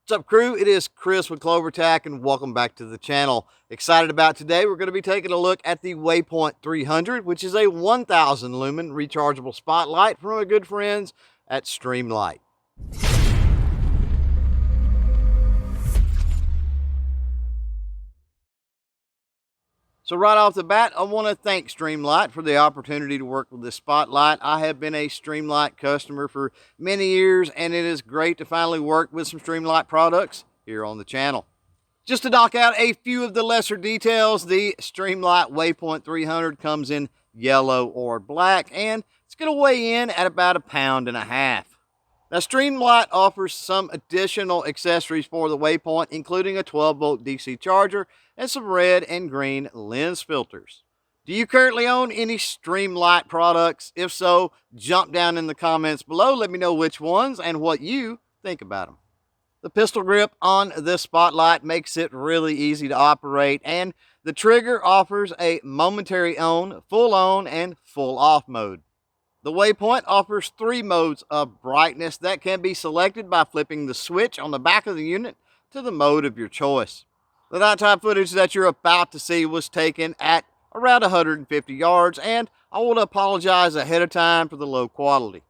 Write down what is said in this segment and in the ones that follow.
What's up, crew? It is Chris with CloverTac, and welcome back to the channel. Excited about today. We're going to be taking a look at the Waypoint 300, which is a 1000 lumen rechargeable spotlight from our good friends at Streamlight. So right off the bat, I want to thank Streamlight for the opportunity to work with this spotlight. I have been a Streamlight customer for many years, and it is great to finally work with some Streamlight products here on the channel. Just to knock out a few of the lesser details, the Streamlight Waypoint 300 comes in yellow or black, and it's going to weigh in at about 1.5 pounds. Now, Streamlight offers some additional accessories for the Waypoint, including a 12-volt DC charger and some red and green lens filters. Do you currently own any Streamlight products? If so, jump down in the comments below. Let me know which ones and what you think about them. The pistol grip on this spotlight makes it really easy to operate, and the trigger offers a momentary on, and full off mode. The Waypoint offers 3 modes of brightness that can be selected by flipping the switch on the back of the unit to the mode of your choice. The nighttime footage that you're about to see was taken at around 150 yards, and I want to apologize ahead of time for the low quality.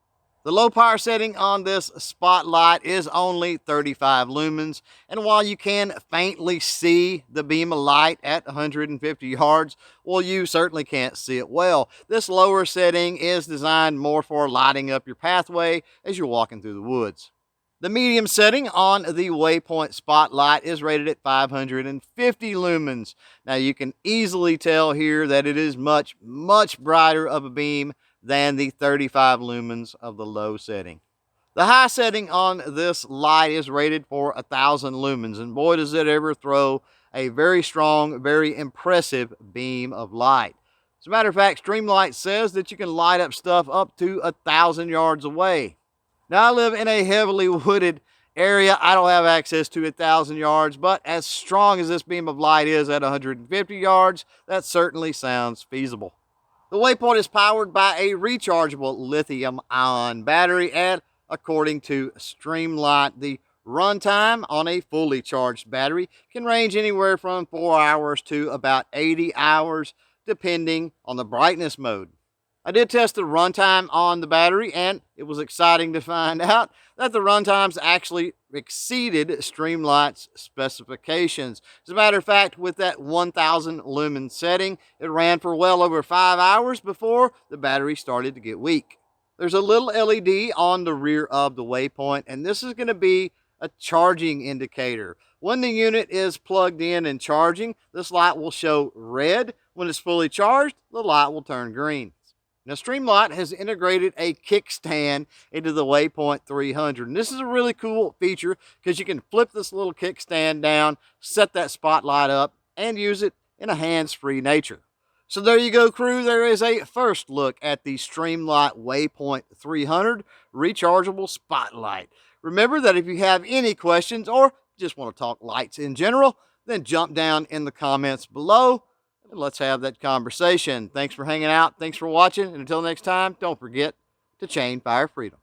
The low power setting on this spotlight is only 35 lumens, and while you can faintly see the beam of light at 150 yards, well, you certainly can't see it well. This lower setting is designed more for lighting up your pathway as you're walking through the woods. The medium setting on the Waypoint spotlight is rated at 550 lumens. Now, you can easily tell here that it is much brighter of a beam than the 35 lumens of the low setting. The high setting on this light is rated for 1000 lumens, and boy, does it ever throw a very strong, very impressive beam of light. As a matter of fact, Streamlight says that you can light up stuff up to 1,000 yards away. Now, I live in a heavily wooded area. I don't have access to 1,000 yards, but as strong as this beam of light is at 150 yards, that certainly sounds feasible. The Waypoint is powered by a rechargeable lithium-ion battery, and according to Streamlight, the runtime on a fully charged battery can range anywhere from 4 hours to about 80 hours, depending on the brightness mode. I did test the runtime on the battery, and it was exciting to find out that the runtimes actually exceeded Streamlight's specifications. As a matter of fact, with that 1000 lumen setting, it ran for well over 5 hours before the battery started to get weak. There's a little LED on the rear of the Waypoint, and this is going to be a charging indicator. When the unit is plugged in and charging, this light will show red. When it's fully charged, the light will turn green. Now, Streamlight has integrated a kickstand into the Waypoint 300, and this is a really cool feature because you can flip this little kickstand down, set that spotlight up, and use it in a hands-free nature. So there you go, crew. There is a first look at the Streamlight Waypoint 300 rechargeable spotlight. Remember that if you have any questions or just want to talk lights in general, then jump down in the comments below. Let's have that conversation. Thanks for hanging out. Thanks for watching. And until next time, don't forget to chain fire freedom.